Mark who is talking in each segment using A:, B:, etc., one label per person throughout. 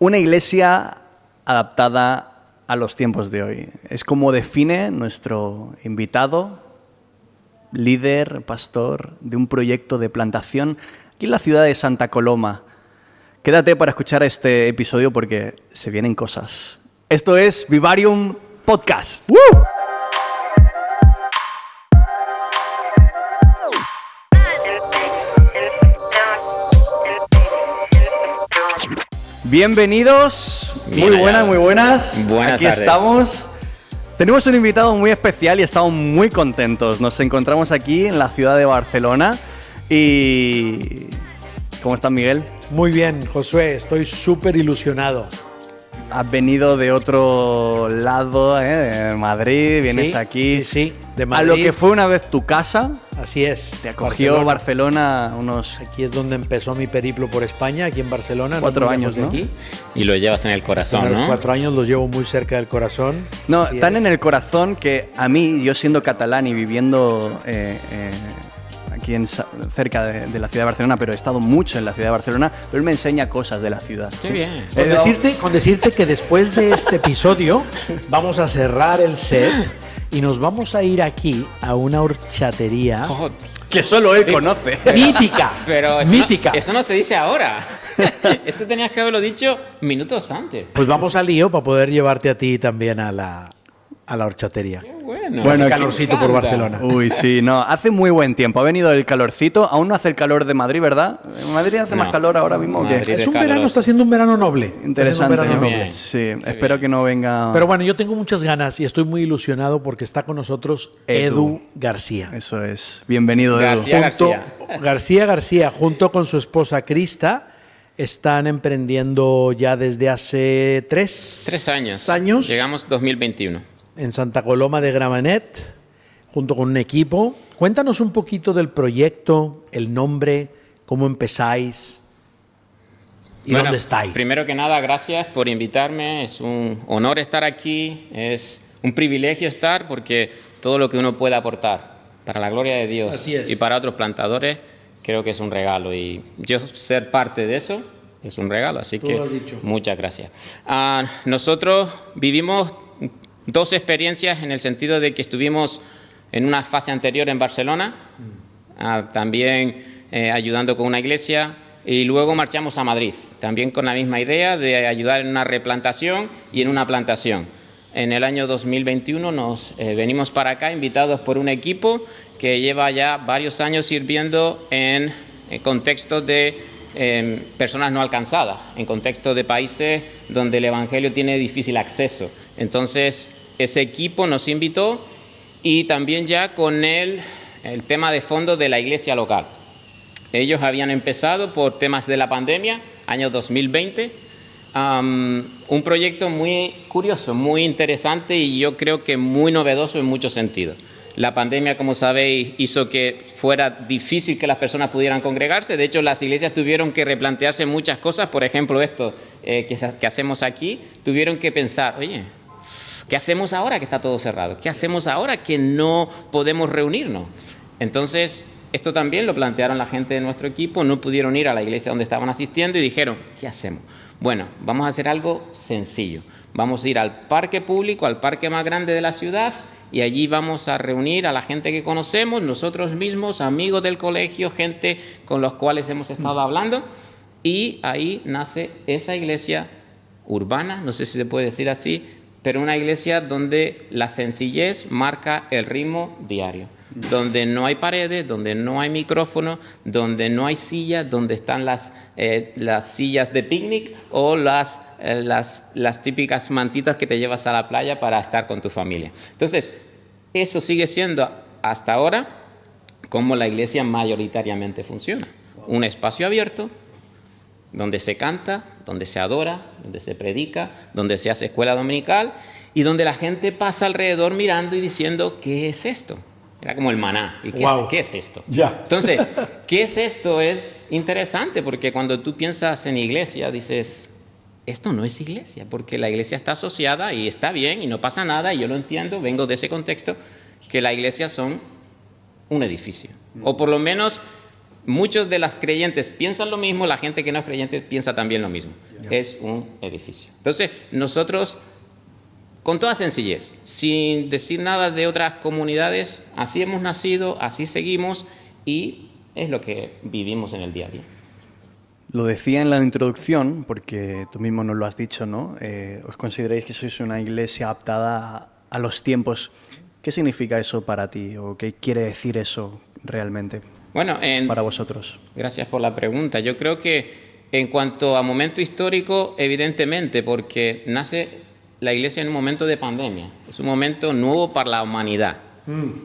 A: Una iglesia adaptada a los tiempos de hoy. Es como define nuestro invitado, líder, pastor de un proyecto de plantación aquí en la ciudad de Santa Coloma. Quédate para escuchar este episodio porque se vienen cosas. Esto es Vivarium Podcast. ¡Woo! Bienvenidos, muy buenas.
B: Buenas
A: Aquí
B: tardes.
A: estamos. Tenemos un invitado muy especial y estamos muy contentos. Nos encontramos aquí en la ciudad de Barcelona y... ¿Cómo estás, Miguel?
C: Muy bien, Josué, estoy súper ilusionado.
A: Has venido de otro lado, de Madrid, vienes
C: Sí,
A: aquí.
C: Sí, de
A: A
C: Madrid.
A: lo que fue una vez tu casa,
C: Así es.
A: te acogió Barcelona unos...
C: Aquí es donde empezó mi periplo por España, aquí en Barcelona.
A: 4
C: muy
A: años,
C: lejos de
A: ¿no?
C: aquí.
B: Y lo llevas en el corazón,
C: Bueno,
B: ¿no?
C: los 4 años los llevo muy cerca del corazón.
A: No,
C: Así
A: tan
C: es.
A: en el corazón que a mí, yo siendo catalán y viviendo aquí cerca de la ciudad de Barcelona, pero he estado mucho en la ciudad de Barcelona, pero él me enseña cosas de la ciudad.
B: Qué bien.
C: Con decirte que después de este episodio vamos a cerrar el set y nos vamos a ir aquí a una horchatería
B: Oh,
A: Que solo él conoce.
C: mítica.
B: pero eso
C: mítica.
B: No, eso no se dice ahora. Esto tenías que haberlo dicho minutos antes.
C: Pues vamos al lío para poder llevarte a ti también a la horchatería.
B: Qué bueno.
A: Bueno,
C: Hace
A: aquí-
C: calorcito por Barcelona.
A: Uy, sí, no, hace muy buen tiempo. Ha venido el calorcito, aún no hace el calor de Madrid, ¿verdad? ¿En Madrid hace más
B: No.
A: calor ahora mismo o qué?
B: Madrid.
C: Es un
B: caluroso.
C: verano, está siendo un verano noble. Está siendo
A: Interesante,
C: un verano
A: ¿no?
C: noble.
B: Bien.
A: Sí, espero que no venga...
C: Pero bueno, yo tengo muchas ganas y estoy muy ilusionado porque está con nosotros Edu García.
A: Eso es. Bienvenido, Edu.
B: García.
C: García, junto con su esposa Krista, están emprendiendo ya desde hace
B: 3 años. Llegamos 2021.
C: En Santa Coloma de Gramenet, junto con un equipo. Cuéntanos un poquito del proyecto, el nombre, cómo empezáis y
B: Bueno,
C: dónde estáis.
B: Primero que nada, gracias por invitarme. Es un honor estar aquí. Es un privilegio estar porque todo lo que uno puede aportar para la gloria de Dios
C: Así es.
B: y para otros plantadores, creo que es un regalo. Y yo ser parte de eso es un regalo. Así
C: Tú
B: que
C: lo has dicho.
B: muchas gracias. Nosotros vivimos 2 experiencias en el sentido de que estuvimos en una fase anterior en Barcelona, también ayudando con una iglesia, y luego marchamos a Madrid, también con la misma idea de ayudar en una replantación y en una plantación. En el año 2021 nos venimos para acá invitados por un equipo que lleva ya varios años sirviendo en contextos de personas no alcanzadas, en contextos de países donde el evangelio tiene difícil acceso. Entonces, ese equipo nos invitó y también ya con el tema de fondo de la iglesia local. Ellos habían empezado por temas de la pandemia, año 2020, un proyecto muy curioso, muy interesante y yo creo que muy novedoso en muchos sentidos. La pandemia, como sabéis, hizo que fuera difícil que las personas pudieran congregarse. De hecho, las iglesias tuvieron que replantearse muchas cosas. Por ejemplo, esto que hacemos aquí, tuvieron que pensar, oye, ¿qué hacemos ahora que está todo cerrado? ¿Qué hacemos ahora que no podemos reunirnos? Entonces, esto también lo plantearon la gente de nuestro equipo. No pudieron ir a la iglesia donde estaban asistiendo y dijeron, ¿qué hacemos? Bueno, vamos a hacer algo sencillo. Vamos a ir al parque público, al parque más grande de la ciudad, y allí vamos a reunir a la gente que conocemos, nosotros mismos, amigos del colegio, gente con los cuales hemos estado hablando, y ahí nace esa iglesia urbana, no sé si se puede decir así, pero una iglesia donde la sencillez marca el ritmo diario, donde no hay paredes, donde no hay micrófono, donde no hay sillas, donde están las sillas de picnic o las típicas mantitas que te llevas a la playa para estar con tu familia. Entonces, eso sigue siendo hasta ahora como la iglesia mayoritariamente funciona. Un espacio abierto, donde se canta, donde se adora, donde se predica, donde se hace escuela dominical y donde la gente pasa alrededor mirando y diciendo, ¿qué es esto? Era como el maná. ¿Y qué es esto?
C: Ya.
B: Entonces, ¿qué es esto? Es interesante porque cuando tú piensas en iglesia dices, esto no es iglesia, porque la iglesia está asociada y está bien y no pasa nada, y yo lo entiendo, vengo de ese contexto, que la iglesia son un edificio. O por lo menos muchos de las creyentes piensan lo mismo, la gente que no es creyente piensa también lo mismo. Es un edificio. Entonces, nosotros, con toda sencillez, sin decir nada de otras comunidades, así hemos nacido, así seguimos y es lo que vivimos en el día a día.
A: Lo decía en la introducción, porque tú mismo nos lo has dicho, ¿no? Os consideráis que sois una iglesia adaptada a los tiempos. ¿Qué significa eso para ti? ¿O qué quiere decir eso realmente
B: Bueno,
A: para vosotros?
B: Gracias por la pregunta. Yo creo que en cuanto a momento histórico, evidentemente, porque nace la iglesia en un momento de pandemia. Es un momento nuevo para la humanidad.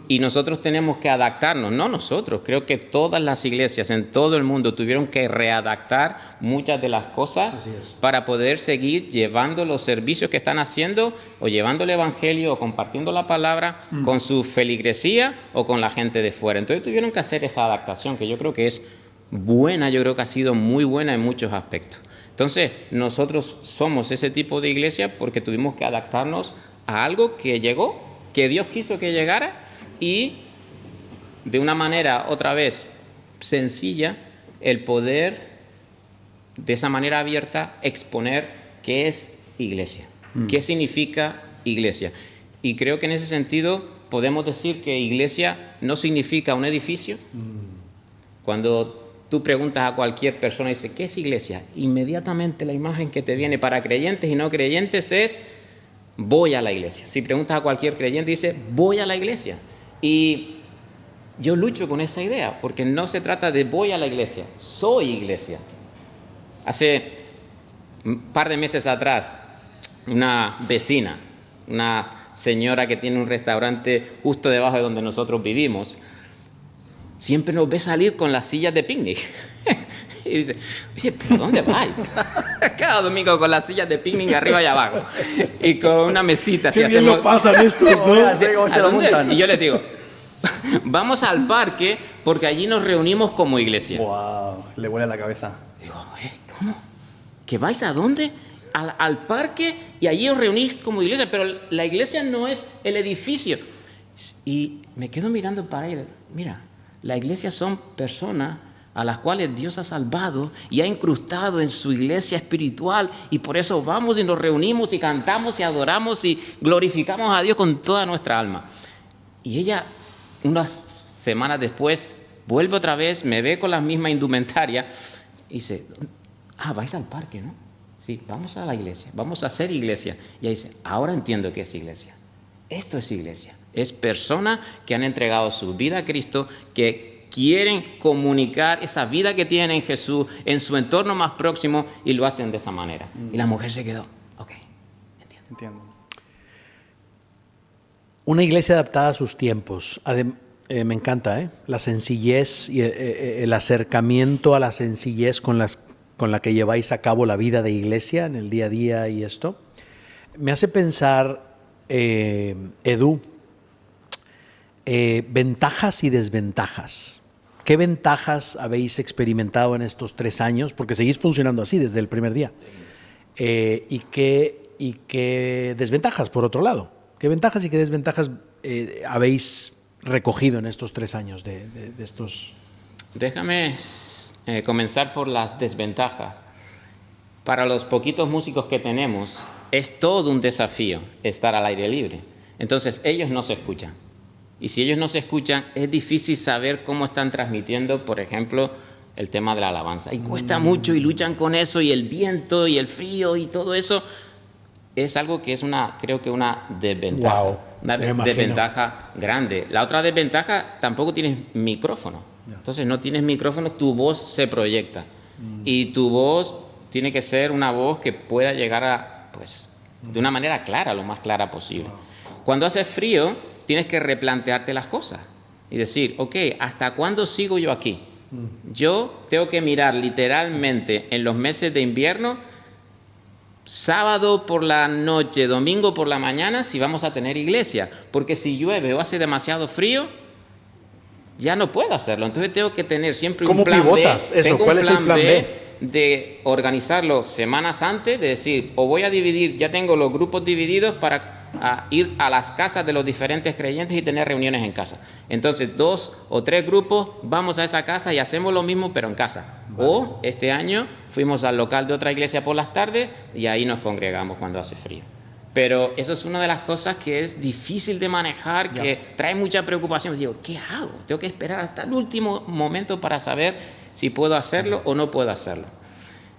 B: Y nosotros tenemos que adaptarnos, no nosotros, creo que todas las iglesias en todo el mundo tuvieron que readaptar muchas de las cosas para poder seguir llevando los servicios que están haciendo o llevando el evangelio o compartiendo la palabra con su feligresía o con la gente de fuera. Entonces tuvieron que hacer esa adaptación que yo creo que es buena, yo creo que ha sido muy buena en muchos aspectos. Entonces nosotros somos ese tipo de iglesia porque tuvimos que adaptarnos a algo que llegó, que Dios quiso que llegara y de una manera otra vez sencilla el poder de esa manera abierta exponer qué es iglesia, qué significa iglesia. Y creo que en ese sentido podemos decir que iglesia no significa un edificio. Cuando tú preguntas a cualquier persona y dices, ¿qué es iglesia? Inmediatamente la imagen que te viene para creyentes y no creyentes es voy a la iglesia. Si preguntas a cualquier creyente, dice, voy a la iglesia. Y yo lucho con esa idea, porque no se trata de voy a la iglesia, soy iglesia. Hace un par de meses atrás, una vecina, una señora que tiene un restaurante justo debajo de donde nosotros vivimos, siempre nos ve salir con las sillas de picnic. Y dice, oye, ¿pero dónde vais? Cada domingo con las sillas de picnic arriba y abajo. Y con una mesita.
C: Qué bien lo pasan estos, ¿no?
A: ¿Cómo se lo montan?
B: Y yo les digo, vamos al parque porque allí nos reunimos como iglesia.
A: ¡Wow! Le huele la cabeza.
B: Digo, ¿cómo? ¿Que vais a dónde? Al parque y allí os reunís como iglesia. Pero la iglesia no es el edificio. Y me quedo mirando para él. Mira, la iglesia son personas a las cuales Dios ha salvado y ha incrustado en su iglesia espiritual, y por eso vamos y nos reunimos y cantamos y adoramos y glorificamos a Dios con toda nuestra alma. Y ella, unas semanas después, vuelve otra vez, me ve con la misma indumentaria y dice, vais al parque, ¿no? Sí, vamos a la iglesia, vamos a hacer iglesia. Y ella dice, ahora entiendo qué es iglesia. Esto es iglesia. Es personas que han entregado su vida a Cristo, que quieren comunicar esa vida que tienen en Jesús en su entorno más próximo y lo hacen de esa manera. Y la mujer se quedó, ok, entiendo.
C: Una iglesia adaptada a sus tiempos. Me encanta, la sencillez y el acercamiento a la sencillez con la que lleváis a cabo la vida de iglesia en el día a día y esto. Me hace pensar, Edu, ventajas y desventajas. ¿Qué ventajas habéis experimentado en estos 3 años? Porque seguís funcionando así desde el primer día. ¿Y qué desventajas, por otro lado? ¿Qué ventajas y qué desventajas habéis recogido en estos 3 años de estos?
B: Déjame comenzar por las desventajas. Para los poquitos músicos que tenemos, es todo un desafío estar al aire libre. Entonces, ellos no se escuchan. Y si ellos no se escuchan, es difícil saber cómo están transmitiendo, por ejemplo, el tema de la alabanza. Y cuesta mucho y luchan con eso, y el viento y el frío y todo eso. Es algo que es creo que una desventaja.
C: Wow,
B: una desventaja grande. La otra desventaja, tampoco tienes micrófono. Entonces, no tienes micrófono, tu voz se proyecta. Y tu voz tiene que ser una voz que pueda llegar de una manera clara, lo más clara posible. Cuando hace frío, tienes que replantearte las cosas y decir, ok, ¿hasta cuándo sigo yo aquí? Yo tengo que mirar literalmente en los meses de invierno, sábado por la noche, domingo por la mañana, si vamos a tener iglesia. Porque si llueve o hace demasiado frío, ya no puedo hacerlo. Entonces tengo que tener siempre un plan
C: ¿Cómo pivotas eso? ¿Cuál es el plan B?
B: De organizarlo semanas antes, de decir, o voy a dividir, ya tengo los grupos divididos para a ir a las casas de los diferentes creyentes y tener reuniones en casa. Entonces, 2 o 3 grupos, vamos a esa casa y hacemos lo mismo, pero en casa. O este año fuimos al local de otra iglesia por las tardes y ahí nos congregamos cuando hace frío. Pero eso es una de las cosas que es difícil de manejar, que trae mucha preocupación. Digo, ¿qué hago? Tengo que esperar hasta el último momento para saber si puedo hacerlo o no puedo hacerlo.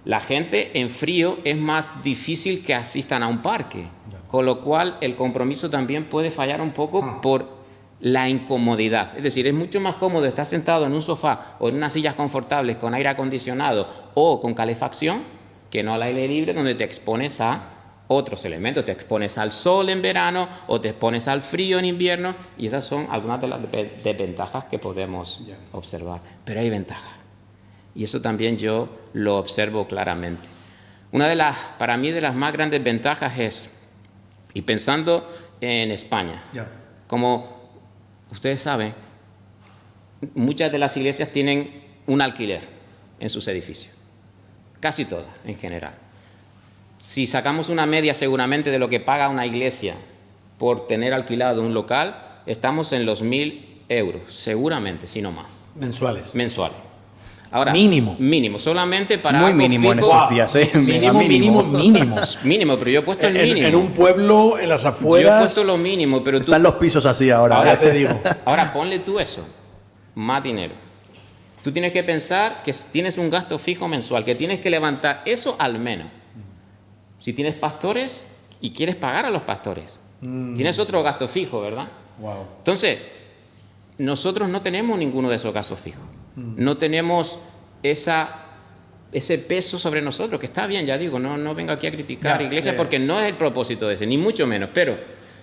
B: La gente en frío es más difícil que asistan a un parque, con lo cual el compromiso también puede fallar un poco por la incomodidad. Es decir, es mucho más cómodo estar sentado en un sofá o en unas sillas confortables con aire acondicionado o con calefacción que no al aire libre, donde te expones a otros elementos. Te expones al sol en verano o te expones al frío en invierno, y esas son algunas de las desventajas que podemos observar. Pero hay ventajas. Y eso también yo lo observo claramente. Una de las, para mí, de las más grandes ventajas es, y pensando en España, como ustedes saben, muchas de las iglesias tienen un alquiler en sus edificios. Casi todas, en general. Si sacamos una media seguramente de lo que paga una iglesia por tener alquilado un local, estamos en los 1.000 euros, seguramente, si no más.
C: Mensuales.
B: Ahora, mínimo, solamente para
A: muy
B: algo
A: mínimo
B: fijo.
A: en estos días, ¿eh?
B: Mínimo, pero yo he puesto el mínimo.
C: En un pueblo, en las afueras.
B: Yo he puesto lo mínimo, pero tú...
A: Están los pisos así ahora.
C: Ahora te digo.
B: Ahora ponle tú eso, más dinero. Tú tienes que pensar que tienes un gasto fijo mensual, que tienes que levantar eso al menos. Si tienes pastores y quieres pagar a los pastores, tienes otro gasto fijo, ¿verdad?
C: Wow.
B: Entonces, nosotros no tenemos ninguno de esos gastos fijos. No tenemos ese peso sobre nosotros, que está bien, ya digo, no vengo aquí a criticar iglesias porque no es el propósito de ese, ni mucho menos. Pero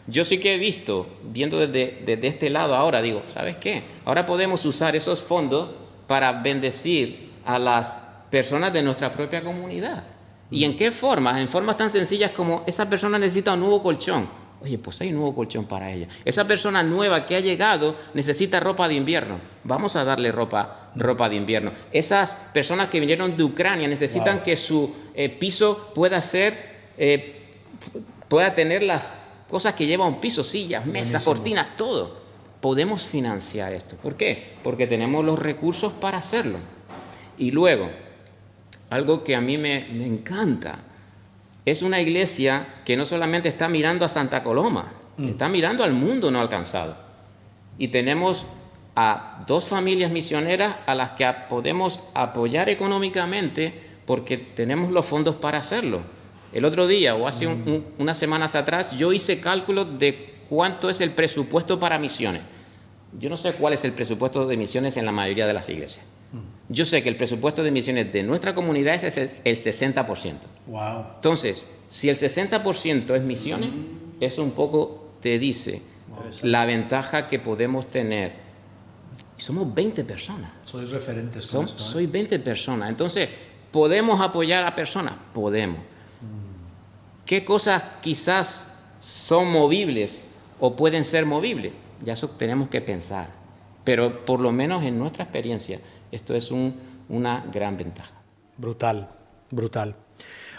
B: yo sí que he visto, viendo desde este lado ahora, digo, ¿sabes qué? Ahora podemos usar esos fondos para bendecir a las personas de nuestra propia comunidad. ¿Y en qué formas? En formas tan sencillas como esa persona necesita un nuevo colchón. Oye, pues hay un nuevo colchón para ella. Esa persona nueva que ha llegado necesita ropa de invierno. Vamos a darle ropa de invierno. Esas personas que vinieron de Ucrania necesitan que su piso pueda tener las cosas que lleva un piso, sillas, mesas, cortinas, todo. Podemos financiar esto. ¿Por qué? Porque tenemos los recursos para hacerlo. Y luego, algo que a mí me encanta, es una iglesia que no solamente está mirando a Santa Coloma, está mirando al mundo no alcanzado. Y tenemos a 2 familias misioneras a las que podemos apoyar económicamente porque tenemos los fondos para hacerlo. El otro día, o hace unas semanas atrás, yo hice cálculos de cuánto es el presupuesto para misiones. Yo no sé cuál es el presupuesto de misiones en la mayoría de las iglesias. Yo sé que el presupuesto de misiones de nuestra comunidad es el 60%.
C: Wow.
B: Entonces, si el 60% es misiones, eso un poco te dice la ventaja que podemos tener. Y somos 20 personas.
C: Sois referentes con esto, ¿eh?
B: Soy 20 personas. Entonces, ¿podemos apoyar a personas? Podemos. ¿Qué cosas quizás son movibles o pueden ser movibles? Ya eso tenemos que pensar. Pero por lo menos en nuestra experiencia, esto es una gran ventaja.
C: Brutal.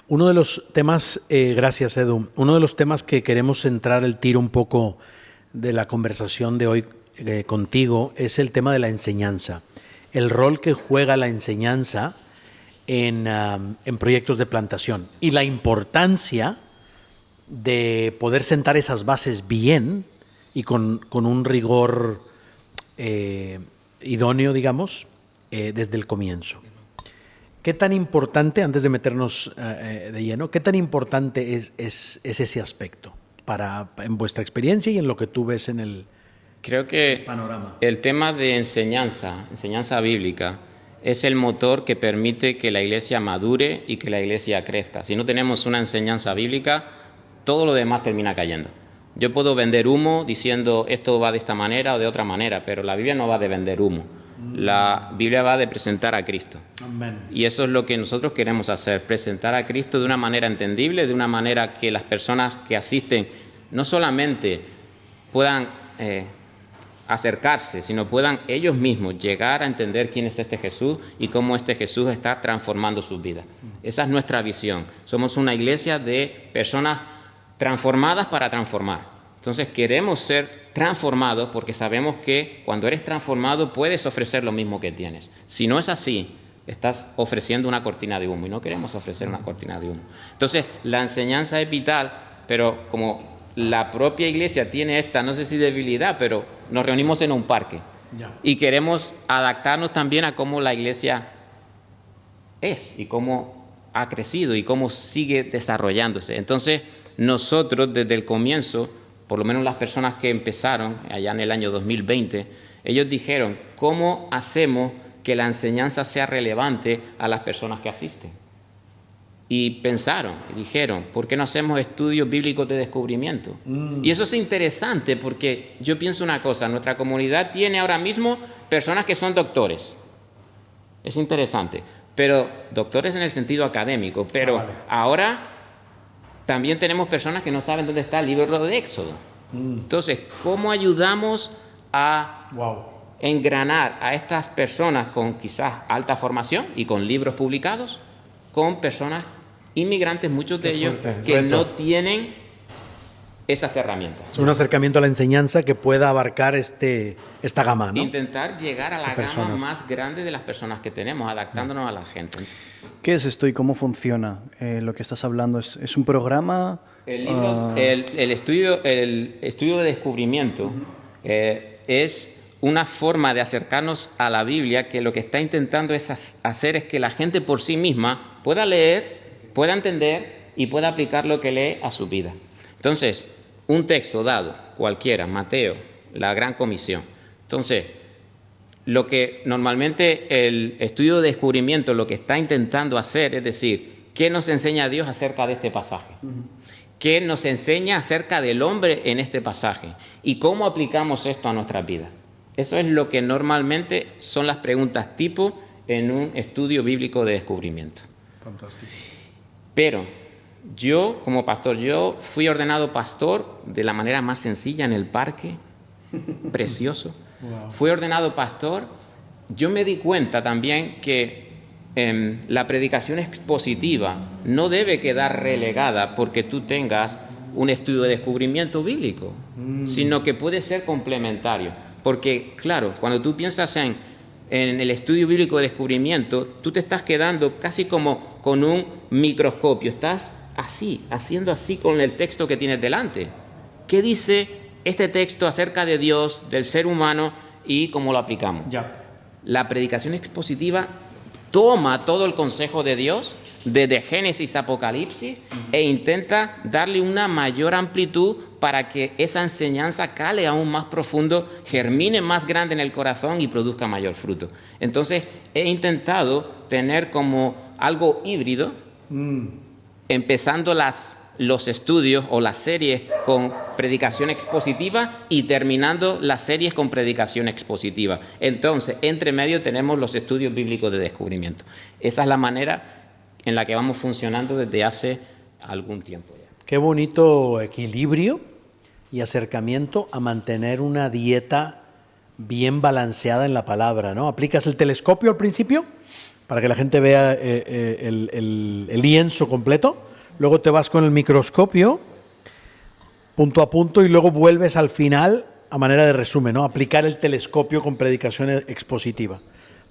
C: Uno de los temas, gracias Edu, uno de los temas que queremos centrar el tiro un poco de la conversación de hoy contigo es el tema de la enseñanza. El rol que juega la enseñanza en proyectos de plantación y la importancia de poder sentar esas bases bien y con un rigor idóneo, digamos, desde el comienzo. ¿Qué tan importante, antes de meternos de lleno, qué tan importante es ese aspecto en vuestra experiencia y en lo que tú ves en el
B: Creo que
C: panorama?
B: El tema de enseñanza bíblica, es el motor que permite que la iglesia madure y que la iglesia crezca. Si no tenemos una enseñanza bíblica, todo lo demás termina cayendo. Yo puedo vender humo diciendo esto va de esta manera o de otra manera, pero la Biblia no va de vender humo. La Biblia va de presentar a Cristo.
C: Amén.
B: Y eso es lo que nosotros queremos hacer, presentar a Cristo de una manera entendible, de una manera que las personas que asisten no solamente puedan acercarse, sino puedan ellos mismos llegar a entender quién es este Jesús y cómo este Jesús está transformando sus vidas. Esa es nuestra visión. Somos una iglesia de personas transformadas para transformar. Entonces queremos ser transformados porque sabemos que cuando eres transformado puedes ofrecer lo mismo que tienes. Si no es así, estás ofreciendo una cortina de humo y no queremos ofrecer una cortina de humo. Entonces la enseñanza es vital, pero como la propia iglesia tiene esta, no sé si debilidad, pero nos reunimos en un parque y queremos adaptarnos también a cómo la iglesia es y cómo ha crecido y cómo sigue desarrollándose. Entonces nosotros desde el comienzo, por lo menos las personas que empezaron allá en el año 2020, ellos dijeron, ¿cómo hacemos que la enseñanza sea relevante a las personas que asisten? Y pensaron, y dijeron, ¿por qué no hacemos estudios bíblicos de descubrimiento? Y eso es interesante porque yo pienso una cosa, nuestra comunidad tiene ahora mismo personas que son doctores. Es interesante, pero doctores en el sentido académico, pero ahora también tenemos personas que no saben dónde está el libro de Éxodo. Entonces, ¿cómo ayudamos a engranar a estas personas con quizás alta formación y con libros publicados, con personas inmigrantes, muchos de ellos que no tienen esas herramientas?
C: Es un acercamiento a la enseñanza que pueda abarcar esta gama, ¿no?
B: Intentar llegar a la gama más grande de las personas que tenemos, adaptándonos a la gente.
A: ¿Qué es esto y cómo funciona? Lo que estás hablando, ¿es un programa?
B: El libro, el estudio de descubrimiento es una forma de acercarnos a la Biblia que lo que está intentando hacer es que la gente por sí misma pueda leer, pueda entender y pueda aplicar lo que lee a su vida. Entonces, un texto dado, cualquiera, Mateo, la Gran Comisión. Entonces, lo que normalmente el estudio de descubrimiento lo que está intentando hacer es decir, ¿qué nos enseña Dios acerca de este pasaje? ¿Qué nos enseña acerca del hombre en este pasaje? ¿Y cómo aplicamos esto a nuestras vidas? Eso es lo que normalmente son las preguntas tipo en un estudio bíblico de descubrimiento.
C: Fantástico.
B: Pero yo, como pastor, yo fui ordenado pastor de la manera más sencilla en el parque, precioso. Fui ordenado pastor. Yo me di cuenta también que la predicación expositiva no debe quedar relegada porque tú tengas un estudio de descubrimiento bíblico, sino que puede ser complementario. Porque, claro, cuando tú piensas en el estudio bíblico de descubrimiento, tú te estás quedando casi como con un microscopio. Estás así, haciendo así con el texto que tienes delante. ¿Qué dice este texto acerca de Dios, del ser humano y cómo lo aplicamos? La predicación expositiva toma todo el consejo de Dios, desde Génesis a Apocalipsis, e intenta darle una mayor amplitud para que esa enseñanza cale aún más profundo, germine más grande en el corazón y produzca mayor fruto. Entonces, he intentado tener como algo híbrido, empezando los estudios o las series con predicación expositiva y terminando las series con predicación expositiva. Entonces, entre medio tenemos los estudios bíblicos de descubrimiento. Esa es la manera en la que vamos funcionando desde hace algún tiempo ya.
C: Qué bonito equilibrio y acercamiento a mantener una dieta bien balanceada en la palabra, ¿no? Aplicas el telescopio al principio para que la gente vea el lienzo completo. Luego te vas con el microscopio, punto a punto, y luego vuelves al final a manera de resumen, ¿no? Aplicar el telescopio con predicación expositiva.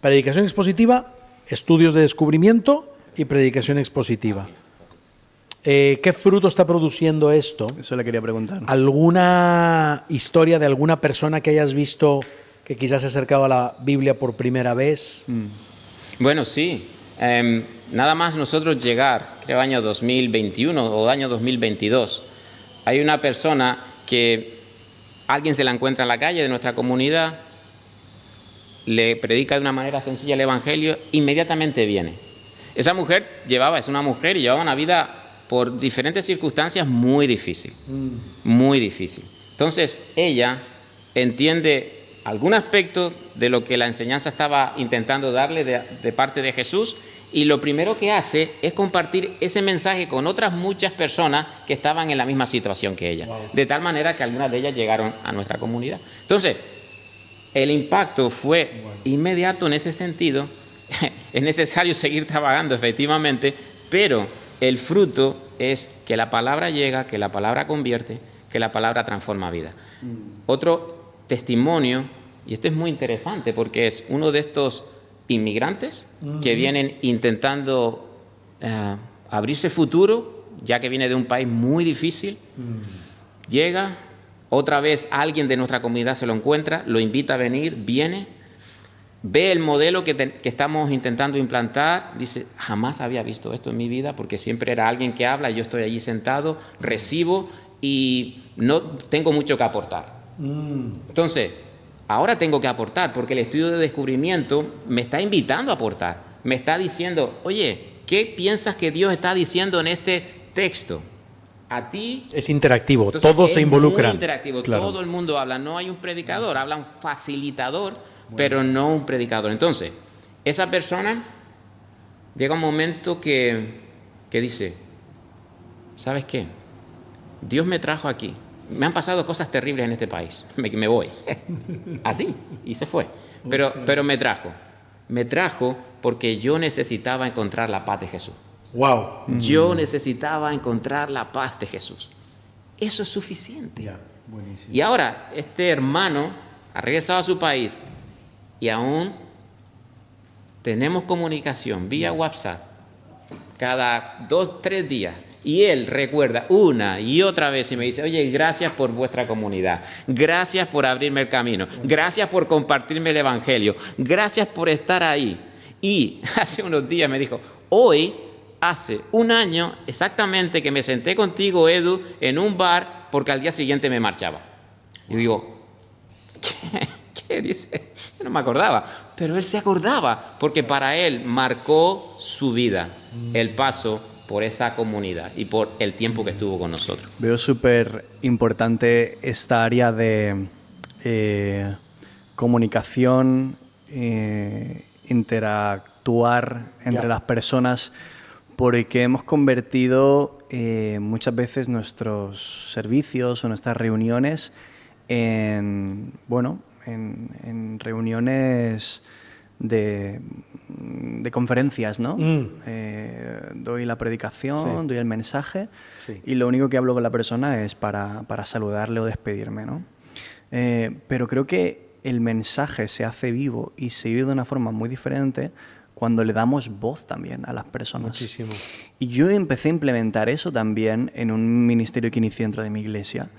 C: Predicación expositiva, estudios de descubrimiento y predicación expositiva. ¿Qué fruto está produciendo esto?
A: Eso le quería preguntar.
C: ¿Alguna historia de alguna persona que hayas visto que quizás se ha acercado a la Biblia por primera vez?
B: Bueno, sí. Nada más nosotros llegar, creo año 2021 o año 2022, hay una persona que alguien se la encuentra en la calle de nuestra comunidad, le predica de una manera sencilla el Evangelio, inmediatamente viene. Esa mujer es una mujer y llevaba una vida por diferentes circunstancias muy difícil, muy difícil. Entonces ella entiende algún aspecto de lo que la enseñanza estaba intentando darle de parte de Jesús, y lo primero que hace es compartir ese mensaje con otras muchas personas que estaban en la misma situación que ella, de tal manera que algunas de ellas llegaron a nuestra comunidad. Entonces, el impacto fue inmediato en ese sentido. Es necesario seguir trabajando, efectivamente, pero el fruto es que la palabra llega, que la palabra convierte, que la palabra transforma vida. Otro testimonio, y esto es muy interesante porque es uno de estos inmigrantes que vienen intentando abrirse futuro, ya que viene de un país muy difícil. Llega, otra vez alguien de nuestra comunidad se lo encuentra, lo invita a venir, viene, ve el modelo que estamos intentando implantar, dice, jamás había visto esto en mi vida porque siempre era alguien que habla, yo estoy allí sentado, recibo y no tengo mucho que aportar. Entonces, ahora tengo que aportar porque el estudio de descubrimiento me está invitando a aportar, me está diciendo, oye, ¿qué piensas que Dios está diciendo en este texto? A ti.
C: Es interactivo,
B: Entonces,
C: todos se involucran.
B: Es muy interactivo,
C: claro.
B: Todo el mundo habla. No hay un predicador, habla un facilitador, pero no un predicador. Entonces, esa persona llega un momento que dice, ¿sabes qué? Dios me trajo aquí. Me han pasado cosas terribles en este país. Me voy. Así. Y se fue. Pero me trajo. Me trajo porque yo necesitaba encontrar la paz de Jesús.
C: Wow.
B: Yo necesitaba encontrar la paz de Jesús. Eso es suficiente.
C: Ya, buenísimo.
B: Y ahora este hermano ha regresado a su país y aún tenemos comunicación vía WhatsApp cada 2-3 días. Y él recuerda una y otra vez y me dice, oye, gracias por vuestra comunidad, gracias por abrirme el camino, gracias por compartirme el evangelio, gracias por estar ahí. Y hace unos días me dijo, hoy hace un año exactamente que me senté contigo, Edu, en un bar porque al día siguiente me marchaba. Y digo, ¿qué dice? Yo no me acordaba, pero él se acordaba porque para él marcó su vida, el paso por esa comunidad y por el tiempo que estuvo con nosotros.
A: Veo súper importante esta área de comunicación, interactuar entre las personas, porque hemos convertido muchas veces nuestros servicios o nuestras reuniones en reuniones de conferencias, ¿no? Doy la predicación, doy el mensaje y lo único que hablo con la persona es para saludarle o despedirme, ¿no? Pero creo que el mensaje se hace vivo y se vive de una forma muy diferente cuando le damos voz también a las personas.
C: Muchísimo.
A: Y yo empecé a implementar eso también en un ministerio que inicié dentro de mi iglesia,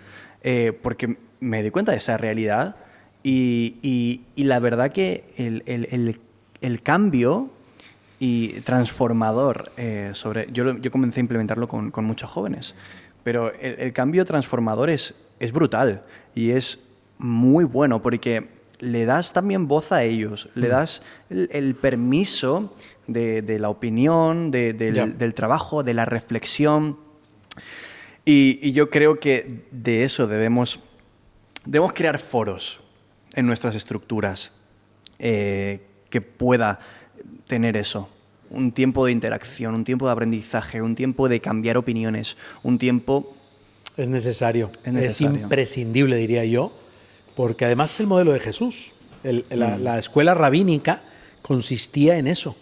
A: porque me di cuenta de esa realidad y la verdad que el cambio y transformador yo comencé a implementarlo con muchos jóvenes, pero el cambio transformador es brutal y es muy bueno porque le das también voz a ellos, le das el permiso de la opinión, del trabajo, de la reflexión. Y yo creo que de eso debemos crear foros en nuestras estructuras que pueda tener eso. Un tiempo de interacción, un tiempo de aprendizaje, un tiempo de cambiar opiniones, un tiempo...
C: Es necesario. Es imprescindible, diría yo, porque además es el modelo de Jesús. La escuela rabínica consistía en eso,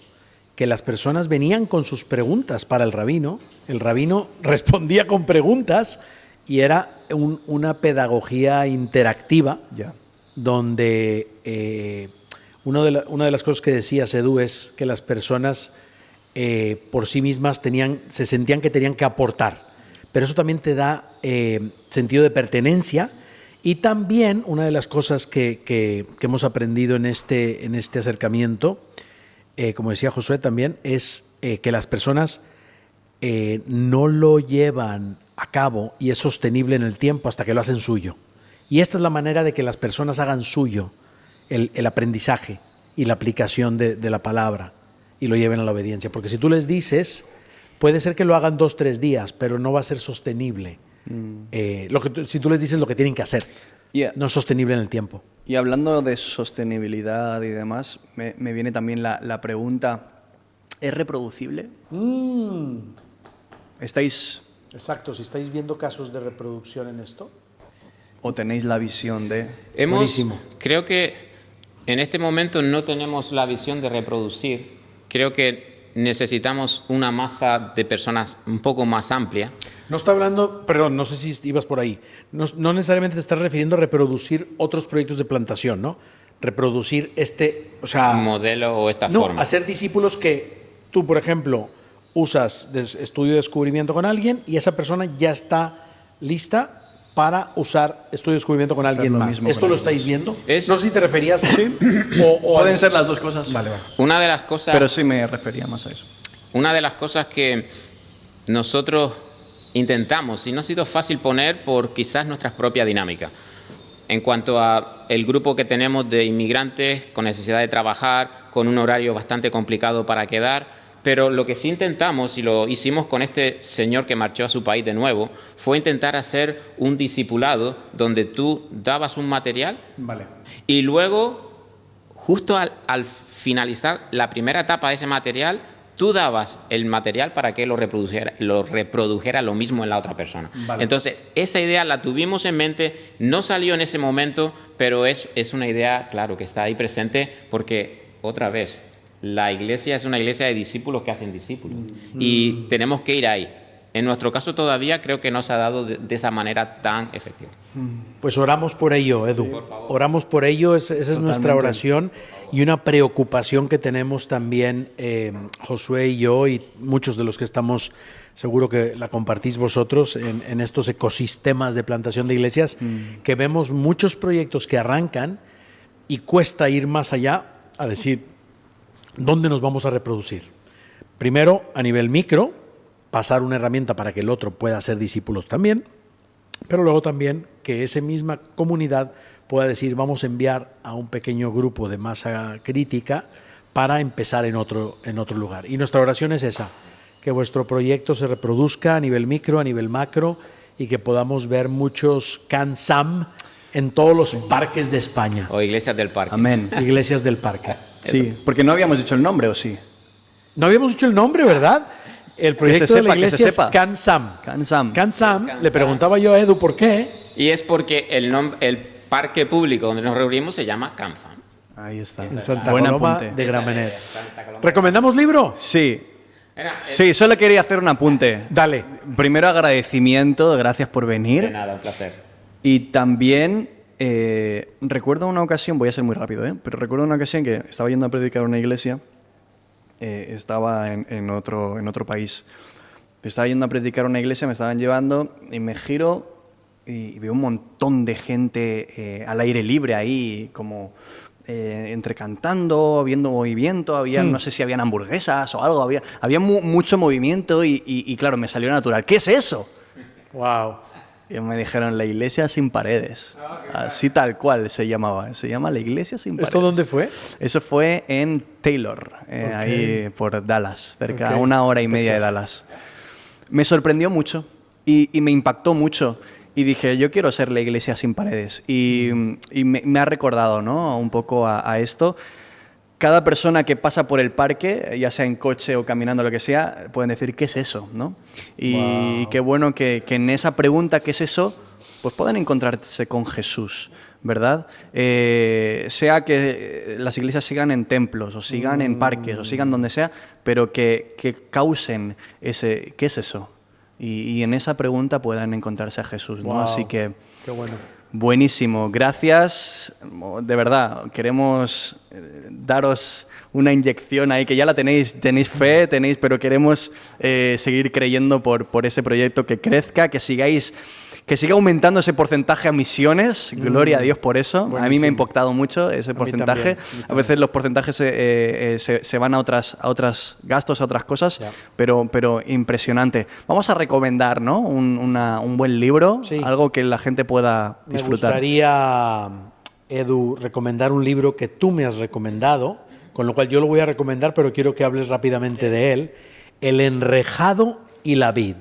C: que las personas venían con sus preguntas para el rabino respondía con preguntas y era una pedagogía interactiva donde una de las cosas que decías, Edu, es que las personas por sí mismas se sentían que tenían que aportar, pero eso también te da sentido de pertenencia. Y también una de las cosas que hemos aprendido en este acercamiento, como decía Josué también, es que las personas no lo llevan a cabo y es sostenible en el tiempo hasta que lo hacen suyo. Y esta es la manera de que las personas hagan suyo el aprendizaje y la aplicación de la palabra y lo lleven a la obediencia. Porque si tú les dices, puede ser que lo hagan 2-3 días, pero no va a ser sostenible. Si tú les dices lo que tienen que hacer, no es sostenible en el tiempo.
A: Y hablando de sostenibilidad y demás, me viene también la pregunta, ¿es reproducible? ¿Estáis...?
C: Exacto, si estáis viendo casos de reproducción en esto.
A: ¿O tenéis la visión de...?
B: Creo que en este momento no tenemos la visión de reproducir. Creo que necesitamos una masa de personas un poco más amplia.
C: No está hablando, perdón, no sé si ibas por ahí. No necesariamente te estás refiriendo a reproducir otros proyectos de plantación, ¿no? Reproducir o sea,
B: modelo o esta
C: no,
B: forma.
C: hacer discípulos que tú, por ejemplo, usas estudio de descubrimiento con alguien y esa persona ya está lista para usar estudio de descubrimiento con alguien
A: lo
C: más.
A: mismo
C: ¿Esto
A: con
C: lo
A: ellos.
C: estáis viendo?
B: Es-
C: No sé si te referías
A: Sí,
C: o
A: pueden ser las dos cosas.
C: Vale, vale.
B: Una de las cosas,
A: Pero sí me refería más a eso.
B: una de las cosas que nosotros intentamos, y no ha sido fácil poner por quizás nuestra propia dinámica, en cuanto a el grupo que tenemos de inmigrantes con necesidad de trabajar, con un horario bastante complicado para quedar, pero lo que sí intentamos, y lo hicimos con este señor que marchó a su país de nuevo, fue intentar hacer un discipulado donde tú dabas un material
C: Vale.
B: y luego, justo al finalizar la primera etapa de ese material, tú dabas el material para que lo reprodujera lo mismo en la otra persona.
C: Vale.
B: Entonces, esa idea la tuvimos en mente, no salió en ese momento, pero es una idea, claro, que está ahí presente porque, otra vez, la iglesia es una iglesia de discípulos que hacen discípulos y tenemos que ir ahí. En nuestro caso todavía creo que no se ha dado de esa manera tan efectiva.
C: Pues oramos por ello, Edu.
B: Sí, por favor.
C: Oramos por ello, esa es nuestra
A: Totalmente.
C: oración y una preocupación que tenemos también Josué y yo y muchos de los que estamos, seguro que la compartís vosotros en estos ecosistemas de plantación de iglesias, que vemos muchos proyectos que arrancan y cuesta ir más allá a decir dónde nos vamos a reproducir. Primero, a nivel micro, pasar una herramienta para que el otro pueda ser discípulos también, pero luego también que esa misma comunidad pueda decir vamos a enviar a un pequeño grupo de masa crítica para empezar en otro lugar. Y nuestra oración es esa, que vuestro proyecto se reproduzca a nivel micro, a nivel macro y que podamos ver muchos CanSam en todos los parques de España,
B: O iglesias del parque.
A: Amén.
C: iglesias del parque.
A: Sí, porque no habíamos dicho el nombre, ¿o sí?
C: No habíamos dicho el nombre, ¿verdad? El proyecto
A: se
C: de la
A: sepa, que se
C: iglesia es
A: sepa.
C: CanSam.
A: CanSam.
C: CanSam,
B: Es
C: le preguntaba yo a Edu por qué.
B: Y es porque el parque público donde nos reunimos se llama CanFam.
A: Ahí está.
C: En Santa
A: Buen
C: Coloma
A: apunte.
C: de Gramenet.
B: Santa Coloma.
C: ¿Recomendamos libro?
A: Sí,
B: Era-
A: sí, solo quería hacer un apunte.
C: Dale.
A: Primero agradecimiento, gracias por
B: De
A: venir.
B: nada, un placer.
A: Y también recuerdo una ocasión, voy a ser muy rápido, pero recuerdo una ocasión que estaba yendo a predicar a una iglesia, estaba en otro país. Estaba yendo a predicar a una iglesia, me estaban llevando y me giro y veo un montón de gente al aire libre ahí, como entre cantando, viendo movimiento, había, no sé si habían hamburguesas o algo, había mucho movimiento y claro, me salió natural. ¿Qué es eso?
C: Wow.
A: Y me dijeron, la iglesia sin paredes. Así tal cual se llamaba. Se llama la iglesia sin paredes.
C: ¿Esto dónde fue?
A: Eso fue en Taylor, ahí por Dallas, cerca,
C: Ok.
A: a 1 hora y media de
C: Texas.
A: Dallas. Me sorprendió mucho y me impactó mucho. Y dije, yo quiero ser la iglesia sin paredes. Y me ha recordado, ¿no?, un poco a esto. Cada persona que pasa por el parque, ya sea en coche o caminando, lo que sea, pueden decir, ¿qué es eso?, ¿no? Y
C: Wow.
A: qué bueno que en esa pregunta, ¿qué es eso?, pues puedan encontrarse con Jesús, ¿verdad? Sea que las iglesias sigan en templos, o sigan en parques, o sigan donde sea, pero que causen ese, ¿qué es eso? Y en esa pregunta puedan encontrarse a Jesús, ¿no?
C: Wow.
A: Así que...
C: Qué bueno.
A: Buenísimo, gracias. De verdad, queremos daros una inyección ahí, que ya la tenéis fe, pero queremos seguir creyendo por ese proyecto, que crezca, que siga aumentando ese porcentaje a misiones. Gloria a Dios por eso. A mí me ha
C: Buenísimo.
A: impactado mucho ese porcentaje.
C: también.
A: A veces los porcentajes se van a otros gastos, a otras cosas,
C: Ya.
A: pero impresionante. Vamos a recomendar, ¿no?, un buen libro,
C: Sí.
A: algo que la gente pueda
C: Me
A: disfrutar.
C: gustaría, Edu, recomendar un libro que tú me has recomendado, con lo cual yo lo voy a recomendar, pero quiero que hables rápidamente de él. El enrejado y la vid,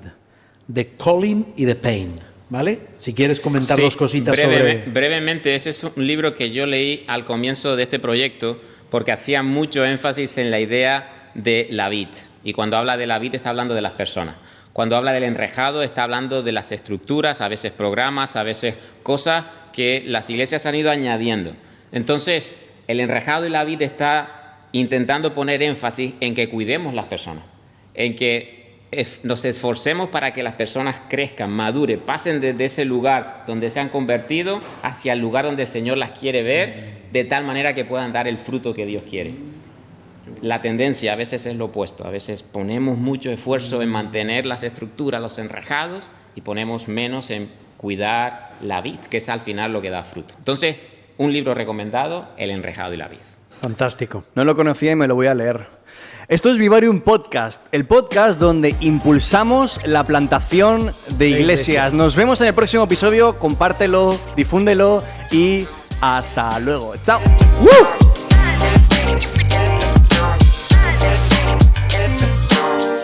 C: de Colin y de Payne, ¿vale? Si quieres comentar
B: Sí,
C: dos cositas sobre...
B: brevemente, ese es un libro que yo leí al comienzo de este proyecto porque hacía mucho énfasis en la idea de la vid. Y cuando habla de la vid está hablando de las personas. Cuando habla del enrejado está hablando de las estructuras, a veces programas, a veces cosas que las iglesias han ido añadiendo. Entonces, el enrejado y la vid está intentando poner énfasis en que cuidemos las personas, en que nos esforcemos para que las personas crezcan, maduren, pasen desde ese lugar donde se han convertido hacia el lugar donde el Señor las quiere ver, de tal manera que puedan dar el fruto que Dios quiere. La tendencia a veces es lo opuesto. A veces ponemos mucho esfuerzo en mantener las estructuras, los enrejados, y ponemos menos en cuidar la vid, que es al final lo que da fruto. Entonces, un libro recomendado, El enrejado y la vid.
C: Fantástico.
A: No lo conocía y me lo voy a leer. Esto es Vivarium Podcast, el podcast donde impulsamos la plantación de iglesias. Nos vemos en el próximo episodio, compártelo, difúndelo y hasta luego. ¡Chao!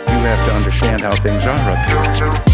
D: You have to understand how things are up here.